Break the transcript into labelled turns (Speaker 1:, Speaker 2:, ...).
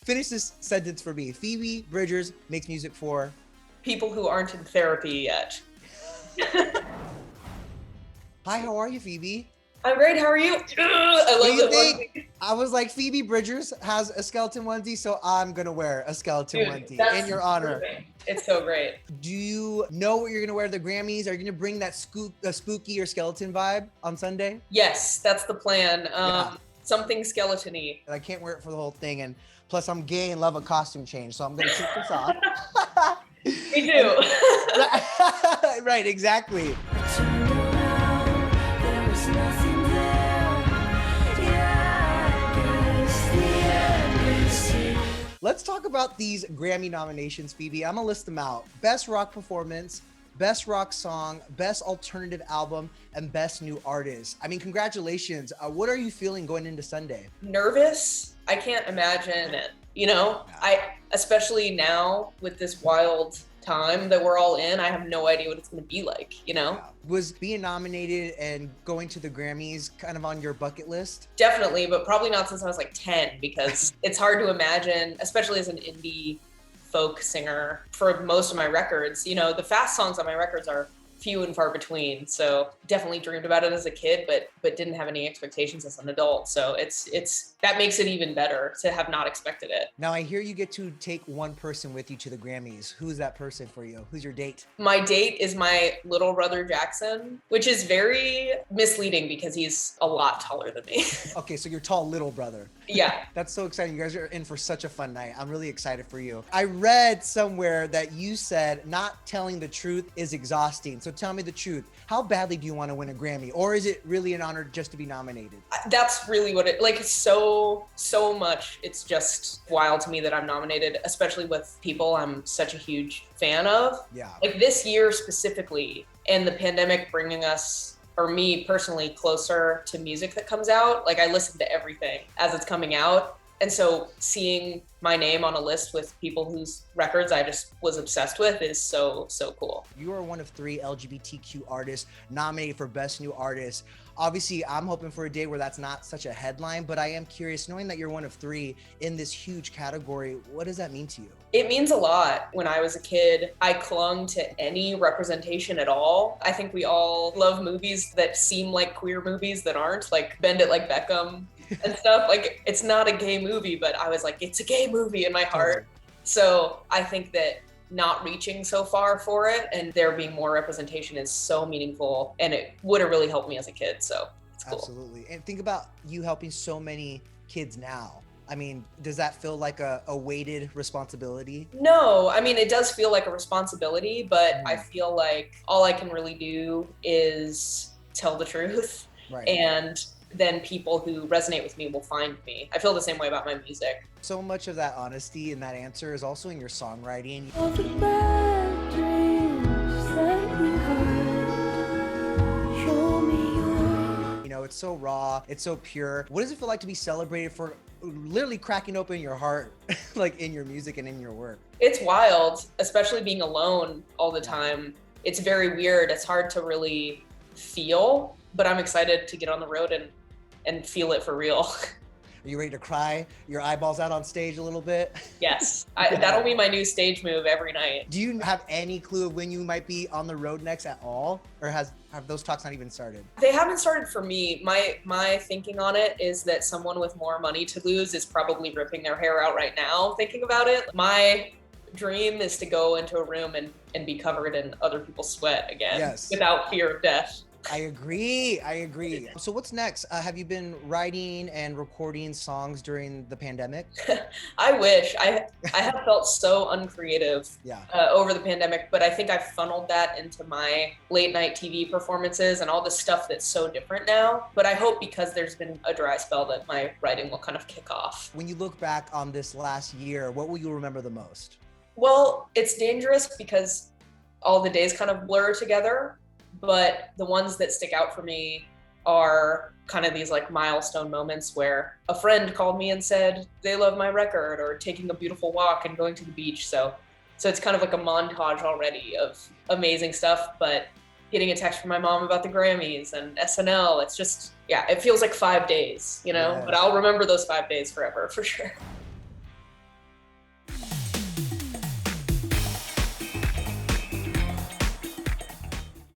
Speaker 1: Finish this sentence for me. Phoebe Bridgers makes music for
Speaker 2: people who aren't in therapy yet.
Speaker 1: Hi, how are you, Phoebe?
Speaker 2: I'm great. How are you? I love the onesie.
Speaker 1: I was like, Phoebe Bridgers has a skeleton onesie, so I'm gonna wear a skeleton onesie in your honor.
Speaker 2: Perfect. It's so great.
Speaker 1: Do you know what you're gonna wear to the Grammys? Are you gonna bring that spooky or skeleton vibe on Sunday?
Speaker 2: Yes, that's the plan.
Speaker 1: Yeah.
Speaker 2: Something skeleton-y.
Speaker 1: I can't wear it for the whole thing, and plus I'm gay and love a costume change, so I'm gonna take this off.
Speaker 2: Me too.
Speaker 1: Right, exactly. Let's talk about these Grammy nominations, Phoebe. I'm gonna list them out. Best Rock Performance, Best Rock Song, Best Alternative Album, and Best New Artist. I mean, congratulations. What are you feeling going into Sunday?
Speaker 2: Nervous. I can't imagine it. You know, especially now with this wild time that we're all in, I have no idea what it's going to be like, you know?
Speaker 1: Yeah. Was being nominated and going to the Grammys kind of on your bucket list?
Speaker 2: Definitely, but probably not since I was like 10, because it's hard to imagine, especially as an indie folk singer, for most of my records. You know, the fast songs on my records are few and far between. So definitely dreamed about it as a kid, but didn't have any expectations as an adult. So it's that makes it even better to have not expected it.
Speaker 1: Now I hear you get to take one person with you to the Grammys. Who's that person for you? Who's your date?
Speaker 2: My date is my little brother Jackson, which is very misleading because he's a lot taller than me.
Speaker 1: Okay, so your tall little brother.
Speaker 2: Yeah.
Speaker 1: That's so exciting. You guys are in for such a fun night. I'm really excited for you. I read somewhere that you said not telling the truth is exhausting. So tell me the truth. How badly do you want to win a Grammy? Or is it really an honor just to be nominated?
Speaker 2: That's really what it, like, so much. It's just wild to me that I'm nominated, especially with people I'm such a huge fan of.
Speaker 1: Yeah.
Speaker 2: Like this year specifically, and the pandemic bringing us, or me personally, closer to music that comes out. Like I listen to everything as it's coming out. And so seeing my name on a list with people whose records I just was obsessed with is so cool.
Speaker 1: You are one of 3 LGBTQ artists nominated for Best New Artist. Obviously, I'm hoping for a day where that's not such a headline, but I am curious, knowing that you're one of 3 in this huge category, what does that mean to you?
Speaker 2: It means a lot. When I was a kid, I clung to any representation at all. I think we all love movies that seem like queer movies that aren't, like Bend It Like Beckham and stuff. Like, it's not a gay movie, but I was like, it's a gay movie in my heart. So I think that not reaching so far for it and there being more representation is so meaningful, and it would have really helped me as a kid. So it's cool.
Speaker 1: Absolutely. And think about you helping so many kids now. I mean, does that feel like a weighted responsibility?
Speaker 2: No, I mean, it does feel like a responsibility, but I feel like all I can really do is tell the truth.
Speaker 1: Right.
Speaker 2: And then people who resonate with me will find me. I feel the same way about my music.
Speaker 1: So much of that honesty and that answer is also in your songwriting.
Speaker 3: All the bad dreams that we had, show me yours.
Speaker 1: You know, it's so raw, it's so pure. What does it feel like to be celebrated for literally cracking open your heart, like in your music and in your work?
Speaker 2: It's wild, especially being alone all the time. It's very weird. It's hard to really feel, but I'm excited to get on the road and feel it for real.
Speaker 1: Are you ready to cry your eyeballs out on stage a little bit?
Speaker 2: Yes, that'll be my new stage move every night.
Speaker 1: Do you have any clue of when you might be on the road next at all? Or have those talks not even started?
Speaker 2: They haven't started for me. My thinking on it is that someone with more money to lose is probably ripping their hair out right now thinking about it. My dream is to go into a room and be covered in other people's sweat again.
Speaker 1: Yes.
Speaker 2: Without fear of death.
Speaker 1: I agree. So what's next? Have you been writing and recording songs during the pandemic?
Speaker 2: I wish. I have felt so uncreative over the pandemic, but I think I've funneled that into my late night TV performances and all the stuff that's so different now. But I hope, because there's been a dry spell, that my writing will kind of kick off.
Speaker 1: When you look back on this last year, what will you remember the most?
Speaker 2: Well, it's dangerous because all the days kind of blur together. But the ones that stick out for me are kind of these like milestone moments where a friend called me and said they love my record, or taking a beautiful walk and going to the beach. So it's kind of like a montage already of amazing stuff, but getting a text from my mom about the Grammys and SNL, it's just, it feels like 5 days, you know, but I'll remember those 5 days forever for sure.